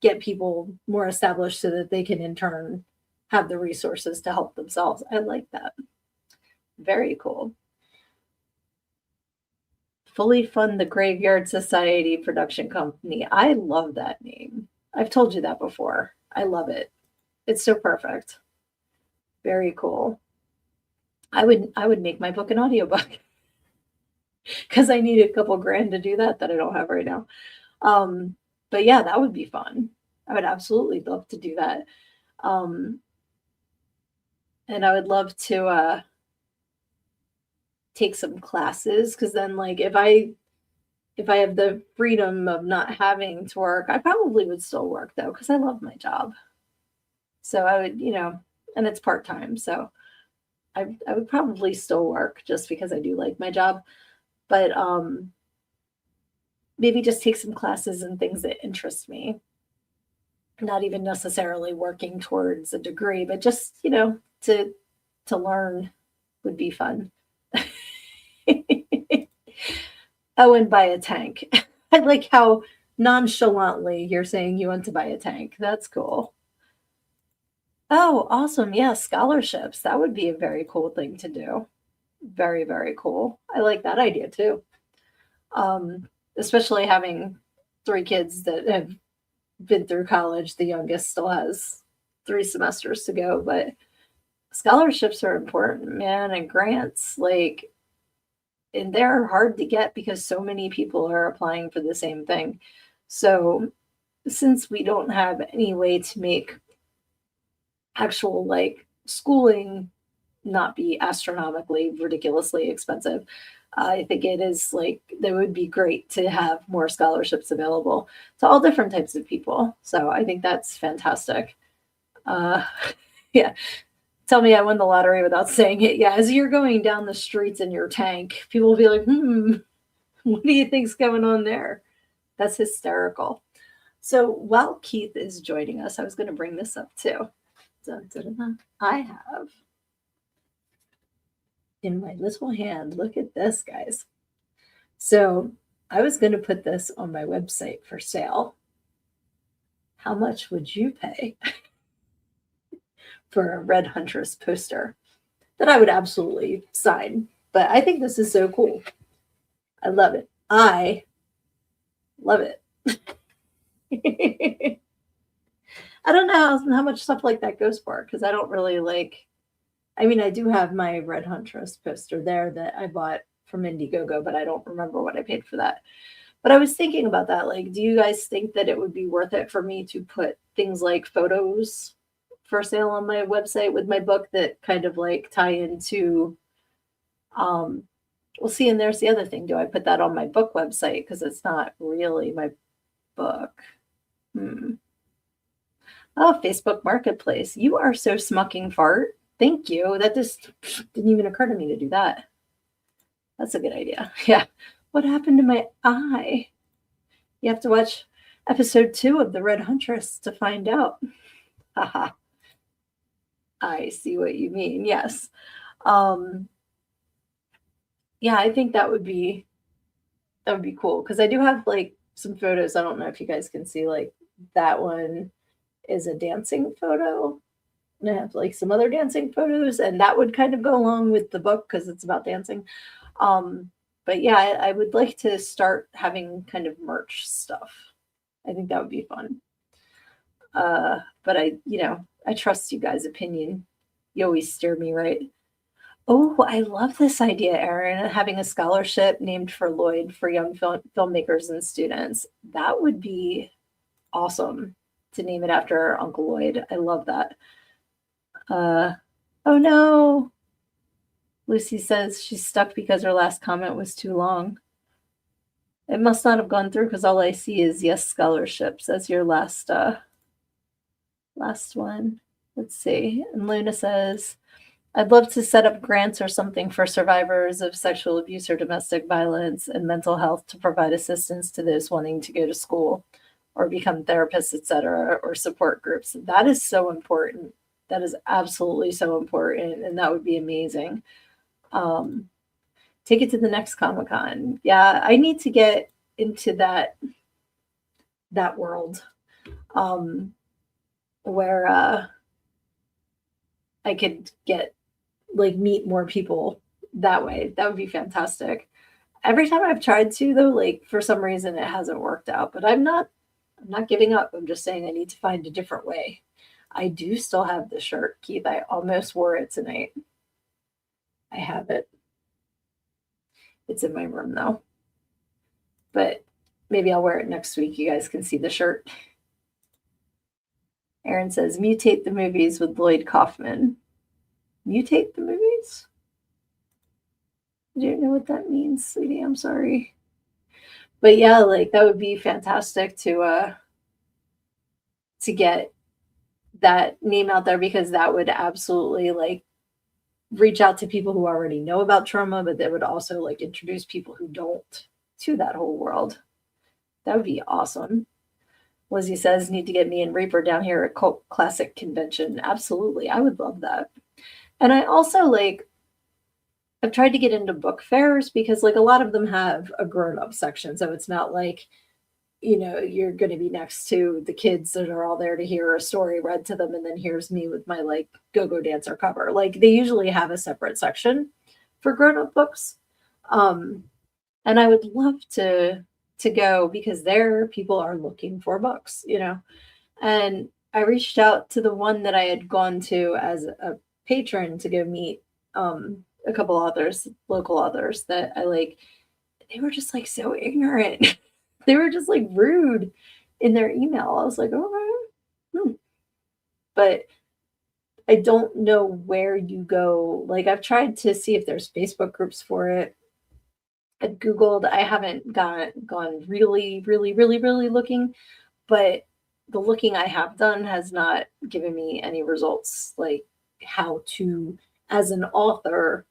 get people more established so that they can in turn have the resources to help themselves. I like that. Very cool. Fully Fund the Graveyard Society production company. I love that name. I've told you that before. I love it. It's so perfect. Very cool. I would make my book an audiobook because I need a couple grand to do that I don't have right now. Um, but yeah, that would be fun. I would absolutely love to do that. Um, and I would love to take some classes because then like if I have the freedom of not having to work, I probably would still work though because I love my job. So I would, and it's part time, so I would probably still work just because I do like my job. But maybe just take some classes and things that interest me. Not even necessarily working towards a degree, but just, to learn would be fun. Oh, and buy a tank. I like how nonchalantly you're saying you want to buy a tank. That's cool. Oh, awesome. Yeah, scholarships. That would be a very cool thing to do. Very, very cool. I like that idea too. Especially having three kids that have been through college. The youngest still has 3 semesters to go, but scholarships are important, man, and grants, like, and they're hard to get because so many people are applying for the same thing. So, since we don't have any way to make actual like schooling not be astronomically ridiculously expensive, I think it is like that would be great to have more scholarships available to all different types of people. So I think that's fantastic. Uh, yeah, tell me I won the lottery without saying it. Yeah, as you're going down the streets in your tank, people will be like, what do you think's going on there? That's hysterical. So while Keith is joining us, I was going to bring this up too. Dun, dun, dun, dun. I have in my little hand, look at this, guys. So I was going to put this on my website for sale. How much would you pay for a Red Huntress poster that I would absolutely sign? But I think this is so cool. I love it. I love it. I don't know how much stuff like that goes for because I don't really like. I mean, I do have my Red Huntress poster there that I bought from Indiegogo, but I don't remember what I paid for that. But I was thinking about that. Like, do you guys think that it would be worth it for me to put things like photos for sale on my website with my book that kind of like tie into, well, see, and there's the other thing. Do I put that on my book website? Because it's not really my book. Oh, Facebook Marketplace. You are so smucking fart. Thank you. That just didn't even occur to me to do that. That's a good idea. Yeah. What happened to my eye? You have to watch episode 2 of The Red Huntress to find out. Haha. I see what you mean. Yes. Yeah, I think that would be cool because I do have like some photos. I don't know if you guys can see like that one is a dancing photo. And I have like some other dancing photos, and that would kind of go along with the book because it's about dancing. But yeah, I would like to start having kind of merch stuff. I think that would be fun. But I trust you guys' opinion. You always steer me right. Oh, I love this idea, Erin, having a scholarship named for Lloyd for young filmmakers and students. That would be awesome to name it after Uncle Lloyd. I love that. Oh no. Lucy says she's stuck because her last comment was too long. It must not have gone through because all I see is yes scholarships as your last one. Let's see. And Luna says, I'd love to set up grants or something for survivors of sexual abuse or domestic violence and mental health to provide assistance to those wanting to go to school or become therapists, etc., or support groups. That is so important. That is absolutely so important, and that would be amazing. Take it to the next Comic-Con. Yeah, I need to get into that world where I could meet more people that way. That would be fantastic. Every time I've tried to though, like for some reason it hasn't worked out, but I'm not I'm not giving up. I'm just saying I need to find a different way. I do still have the shirt, Keith. I almost wore it tonight. I have it. It's in my room though. But maybe I'll wear it next week. You guys can see the shirt. Aaron says, mutate the movies with Lloyd Kaufman. Mutate the movies? I don't know what that means, sweetie. I'm sorry. But yeah, like that would be fantastic to get that name out there, because that would absolutely like reach out to people who already know about trauma, but that would also like introduce people who don't to that whole world. That would be awesome. Lizzie says, need to get me and Reaper down here at Cult Classic Convention. Absolutely. I would love that. And I also like, I've tried to get into book fairs because like a lot of them have a grown-up section. So it's not like, you know, you're going to be next to the kids that are all there to hear a story read to them. And then here's me with my like go-go dancer cover. Like they usually have a separate section for grown-up books. And I would love to go because there people are looking for books, you know. And I reached out to the one that I had gone to as a patron to go meet a couple authors, local authors that I like. They were just like so ignorant. They were just like rude in their email. I was like, oh, but I don't know where you go. Like I've tried to see if there's Facebook groups for it. I've Googled. I haven't gone really looking, but the looking I have done has not given me any results, like how to, as an author,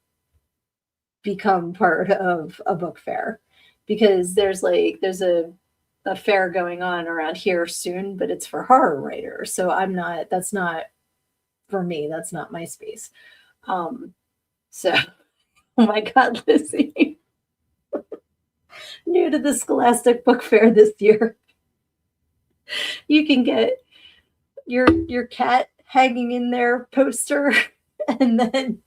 become part of a book fair. Because there's a fair going on around here soon, but it's for horror writers. So that's not for me. That's not my space. So, oh my God, Lizzie. New to the Scholastic Book Fair this year. You can get your cat hanging in there poster and then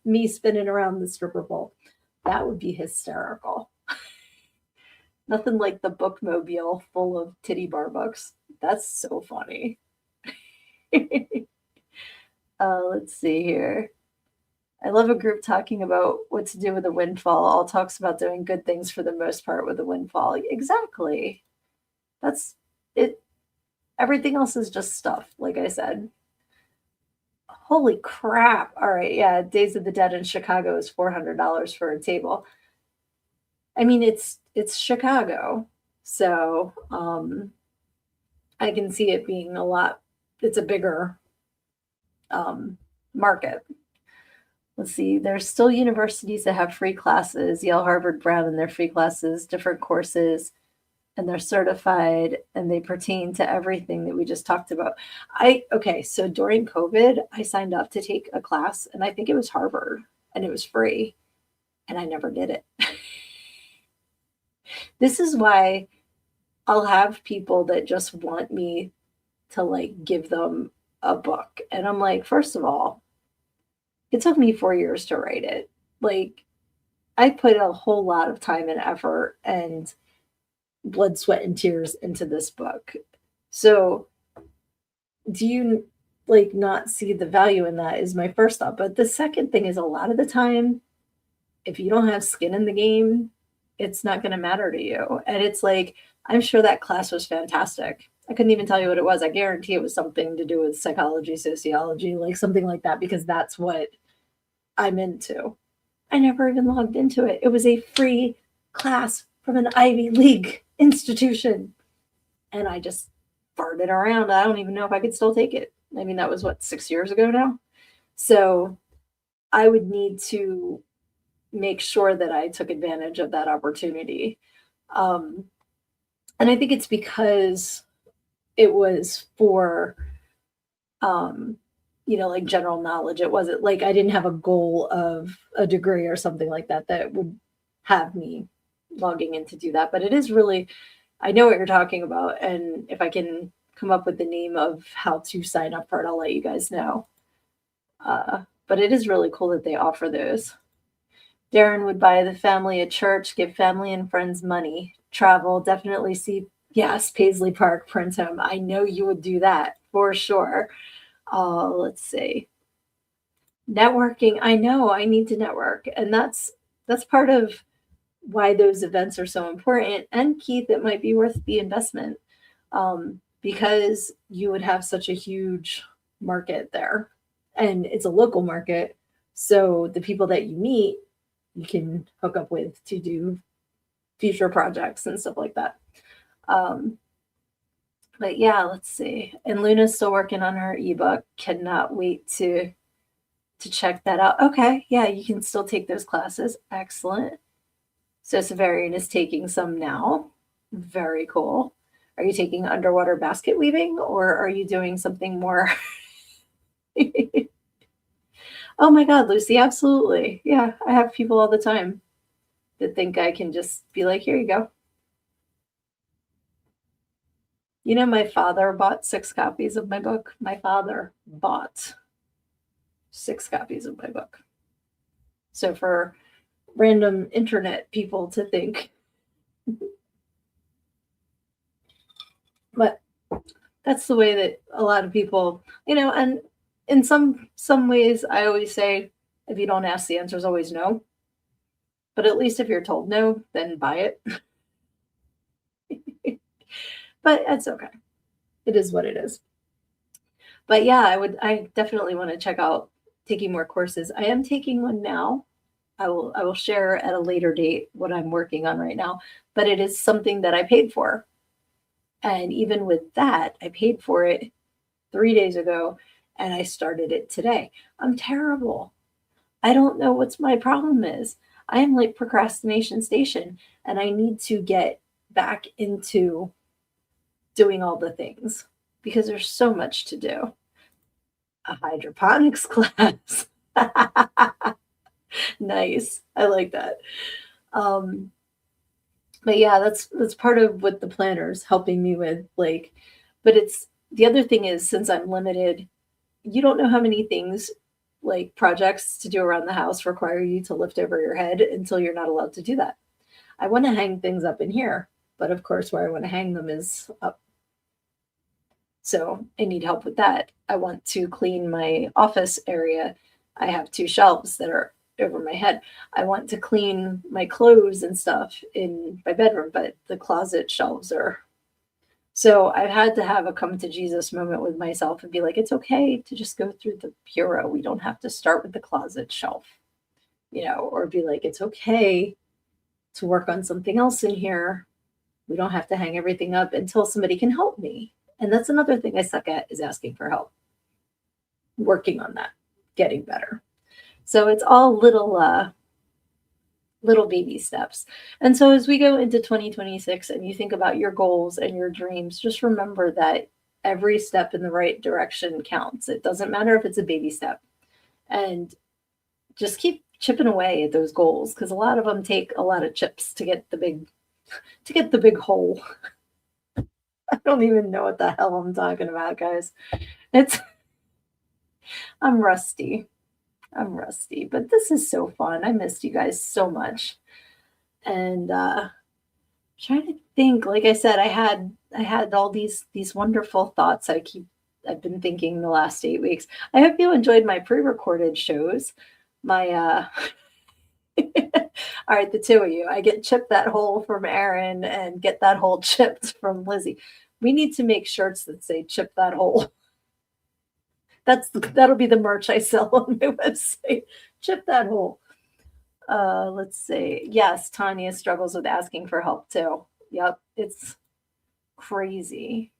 me spinning around the stripper pole. That would be hysterical. Nothing like the bookmobile full of titty bar books. That's so funny. Let's see here. I love a group talking about what to do with a windfall. All talks about doing good things for the most part with a windfall. Exactly. That's it. Everything else is just stuff, like I said. Holy crap. All right. Yeah. Days of the Dead in Chicago is $400 for a table. I mean, it's Chicago. So I can see it being it's a bigger market. Let's see, there's still universities that have free classes, Yale, Harvard, Brown, and their free classes, different courses, and they're certified and they pertain to everything that we just talked about. Okay, so during COVID, I signed up to take a class and I think it was Harvard and it was free and I never did it. This is why I'll have people that just want me to like give them a book. And I'm like, first of all, it took me 4 years to write it. Like I put a whole lot of time and effort and blood, sweat, and tears into this book. So do you like not see the value in that is my first thought. But the second thing is a lot of the time, if you don't have skin in the game, it's not going to matter to you. And it's like, I'm sure that class was fantastic. I couldn't even tell you what it was. I guarantee it was something to do with psychology, sociology, like something like that, because that's what I'm into. I never even logged into it. It was a free class from an Ivy League institution. And I just farted around. I don't even know if I could still take it. I mean, that was 6 years ago now. So I would need to make sure that I took advantage of that opportunity. And I think it's because it was for, like general knowledge. It wasn't like I didn't have a goal of a degree or something like that that would have me logging in to do that. But it is really, I know what you're talking about. And if I can come up with the name of how to sign up for it, I'll let you guys know. But it is really cool that they offer those. Darren would buy the family a church, give family and friends money, travel, definitely see Yes, Paisley Park, Princetown. I know you would do that for sure. Let's see. Networking. I know I need to network, and that's part of why those events are so important. And Keith, it might be worth the investment, because you would have such a huge market there, and it's a local market. So the people that you meet, you can hook up with to do future projects and stuff like that. Um, but yeah, let's see. And Luna's still working on her ebook. Cannot wait to check that out. Okay, yeah, you can still take those classes. Excellent. So Severian is taking some now. Very cool. Are you taking underwater basket weaving or are you doing something more? Oh my God, Lucy, absolutely. Yeah, I have people all the time that think I can just be like, here you go. You know, my father bought 6 copies of my book. My father bought 6 copies of my book. So for random internet people to think, but that's the way that a lot of people, and in some ways I always say if you don't ask, the answer is always no. But at least if you're told no, then buy it. But it's okay. It is what it is. But yeah, I definitely want to check out taking more courses. I am taking one now. I will share at a later date what I'm working on right now, but it is something that I paid for. And even with that, I paid for it 3 days ago and I started it today. I'm terrible. I don't know what's my problem is. I am like procrastination station and I need to get back into doing all the things because there's so much to do. A hydroponics class. Nice. I like that. Um, but yeah, that's part of what the planner's helping me with. Like, but it's the other thing is since I'm limited, you don't know how many things like projects to do around the house require you to lift over your head until you're not allowed to do that. I want to hang things up in here, but of course, where I want to hang them is up. So I need help with that. I want to clean my office area. I have 2 shelves that are over my head. I want to clean my clothes and stuff in my bedroom, but the closet shelves are. So I've had to have a come to Jesus moment with myself and be like, it's okay to just go through the bureau. We don't have to start with the closet shelf, or be like, it's okay to work on something else in here. We don't have to hang everything up until somebody can help me. And that's another thing I suck at is asking for help. Working on that, getting better. So it's all little baby steps. And so as we go into 2026 and you think about your goals and your dreams, just remember that every step in the right direction counts. It doesn't matter if it's a baby step. And just keep chipping away at those goals because a lot of them take a lot of chips to get the big hole. I don't even know what the hell I'm talking about, guys. It's I'm rusty. I'm rusty, but this is so fun. I missed you guys so much. And trying to think, like I said, I had all these wonderful thoughts I've been thinking the last 8 weeks. I hope you enjoyed my pre-recorded shows. My all right, the two of you. I get chip that hole from Aaron and get that hole chipped from Lizzie. We need to make shirts that say chip that hole. That'll be the merch I sell on my website. Chip that hole. Let's see. Yes, Tanya struggles with asking for help too. Yep, it's crazy.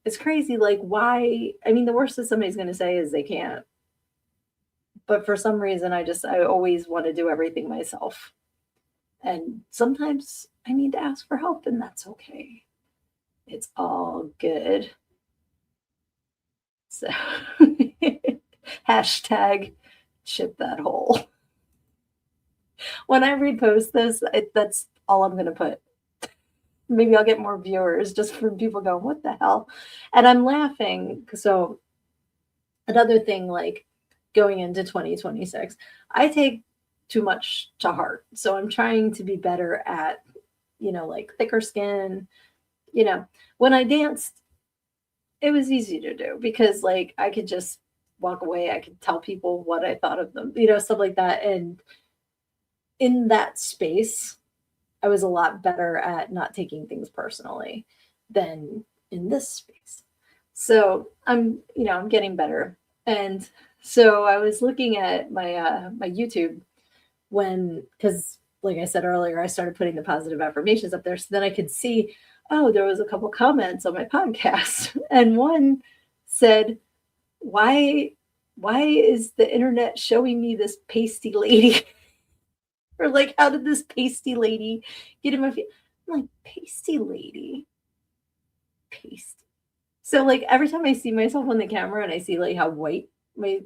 It's crazy. Like, why? I mean, the worst that somebody's going to say is they can't. But for some reason, I always want to do everything myself. And sometimes I need to ask for help, and that's okay. It's all good. So, hashtag chip that hole. When I repost this, that's all I'm going to put. Maybe I'll get more viewers just from people going, what the hell? And I'm laughing. So, another thing, like going into 2026, I take too much to heart. So, I'm trying to be better at, like thicker skin, You know, when I danced, it was easy to do because like I could just walk away. I could tell people what I thought of them, stuff like that. And in that space, I was a lot better at not taking things personally than in this space. So I'm getting better. And so I was looking at my YouTube when, because like I said earlier, I started putting the positive affirmations up there. So then I could see, oh, there was a couple comments on my podcast. And one said, why why is the internet showing me this pasty lady? Or like, how did this pasty lady get in my feet? I'm like, pasty lady, pasty. So like every time I see myself on the camera and I see like how white my,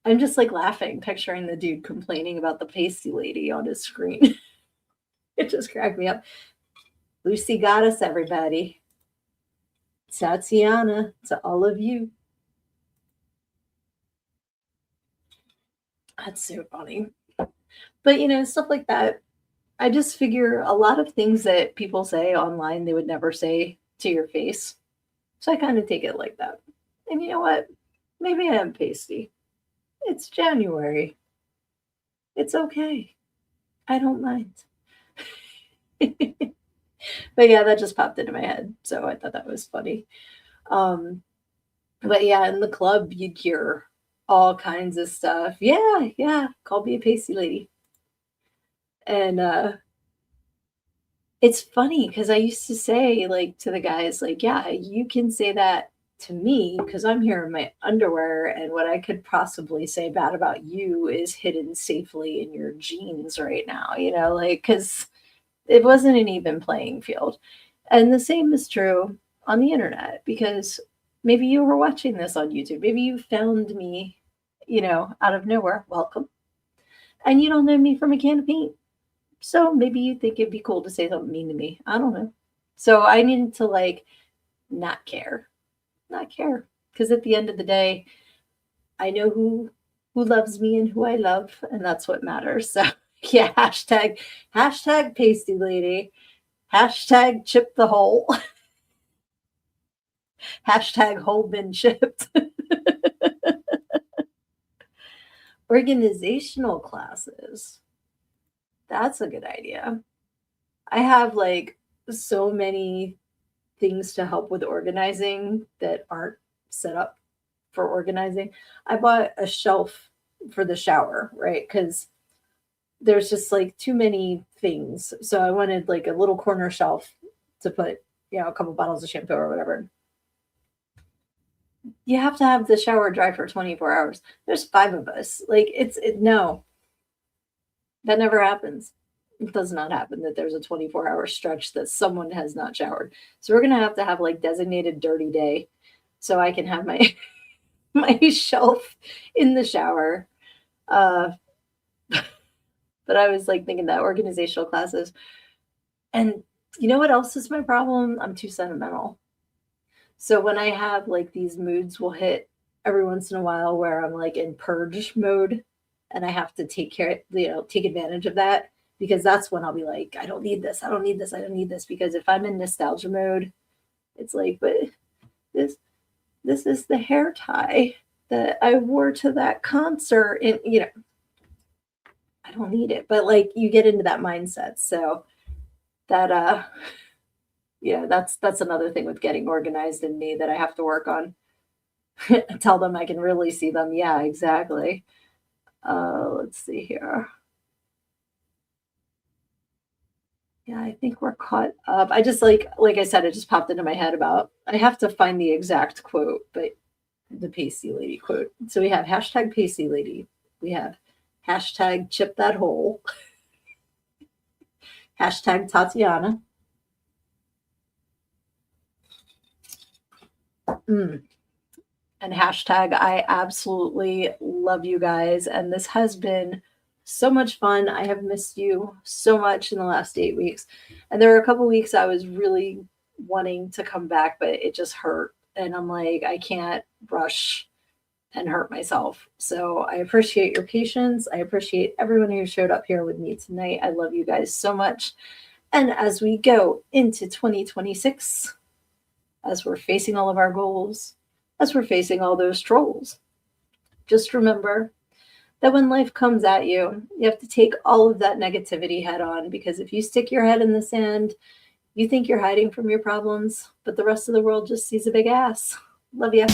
I'm just like laughing, picturing the dude complaining about the pasty lady on his screen. It just cracked me up. Lucy got us, everybody. Tatiana, to all of you. That's so funny. But stuff like that. I just figure a lot of things that people say online they would never say to your face. So I kind of take it like that. And you know what? Maybe I am pasty. It's January. It's okay. I don't mind. But yeah, that just popped into my head. So I thought that was funny. Um, but yeah, in the club, you'd hear all kinds of stuff. Yeah, yeah, call me a pasty lady. And it's funny because I used to say, like, to the guys, like, yeah, you can say that to me because I'm here in my underwear, and what I could possibly say bad about you is hidden safely in your jeans right now, like, because it wasn't an even playing field. And the same is true on the internet because maybe you were watching this on YouTube. Maybe you found me, out of nowhere. Welcome. And you don't know me from a can of paint. So maybe you think it'd be cool to say something mean to me. I don't know. So I needed to like not care. Not care. Because at the end of the day, I know who loves me and who I love, and that's what matters. So yeah, hashtag pasty lady. Hashtag chip the hole. Hashtag hole been chipped. Organizational classes. That's a good idea. I have like so many things to help with organizing that aren't set up for organizing. I bought a shelf for the shower, right? Because there's just like too many things. So I wanted like a little corner shelf to put, a couple bottles of shampoo or whatever. You have to have the shower dry for 24 hours. There's 5 of us. Like no, that never happens. It does not happen that there's a 24-hour stretch that someone has not showered. So we're gonna have to have like designated dirty day so I can have my my shelf in the shower. Uh, but I was like thinking that organizational classes. And you know what else is my problem? I'm too sentimental. So when I have like these moods will hit every once in a while where I'm like in purge mode and I have to take advantage of that because that's when I'll be like, I don't need this, I don't need this, I don't need this. Because if I'm in nostalgia mode, it's like, but this this is the hair tie that I wore to that concert. And I don't need it. But like you get into that mindset. So that yeah, that's another thing with getting organized in me that I have to work on. Tell them I can really see them. Yeah, exactly. Let's see here. Yeah, I think we're caught up. I just like I said, it just popped into my head about I have to find the exact quote, but the pasty lady quote. So we have hashtag pasty lady. We have hashtag chip that hole. Hashtag Tatiana. Mm. And hashtag I absolutely love you guys. And this has been so much fun. I have missed you so much in the last 8 weeks. And there were a couple weeks I was really wanting to come back, but it just hurt. And I'm like, I can't rush and hurt myself. So I appreciate your patience. I appreciate everyone who showed up here with me tonight. I love you guys so much. And as we go into 2026, as we're facing all of our goals, as we're facing all those trolls, just remember that when life comes at you, you have to take all of that negativity head on, because if you stick your head in the sand, you think you're hiding from your problems, but the rest of the world just sees a big ass. Love ya.